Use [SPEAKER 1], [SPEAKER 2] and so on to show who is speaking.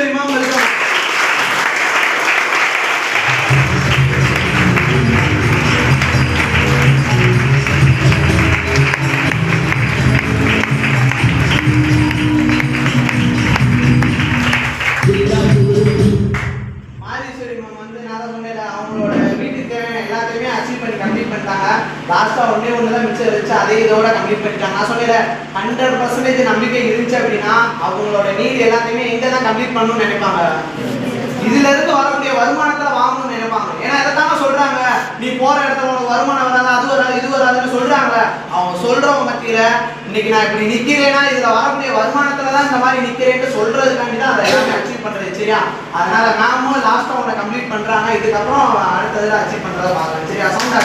[SPEAKER 1] ஆதிஸ்வரி ma'am welcome. லாஸ்டா ஒண்ணுதான் மிச்சம் வச்சு அதே இதோட கம்ப்ளீட் பண்ணிட்டாங்க. நான் சொன்னேன் 100% நம்பிக்கை இருந்துச்சு அப்படின்னா அவங்களோட நீட் எல்லாத்தையுமே எங்க தான் கம்ப்ளீட் பண்ணணும்னு நினைப்பாங்க, இதுல இருந்து வரக்கூடிய வருமானத்துல வாங்கணும்னு நினைப்பாங்க. ஏன்னா இதைத்தாங்க சொல்றாங்க, நீ போற இடத்துல உனக்கு வருமானம் வராது, அது வராது, இது வராதுன்னு சொல்றாங்க. அவங்க சொல்றவங்க மத்தியில இன்னைக்கு நான் இப்படி நிக்கிறேன்னா இதுல வரக்கூடிய வருமானத்துலதான் இந்த மாதிரி நிக்கிறேன்னு சொல்றதுக்காண்டி தான் அதை எல்லாமே அச்சீவ் பண்றது. சரியா? அதனால மேமும் லாஸ்டா உன்னை கம்ப்ளீட் பண்றாங்க, இதுக்கப்புறம் அடுத்ததுல அச்சீவ் பண்றதை பார்க்கலாம். சரியா? சவுண்டா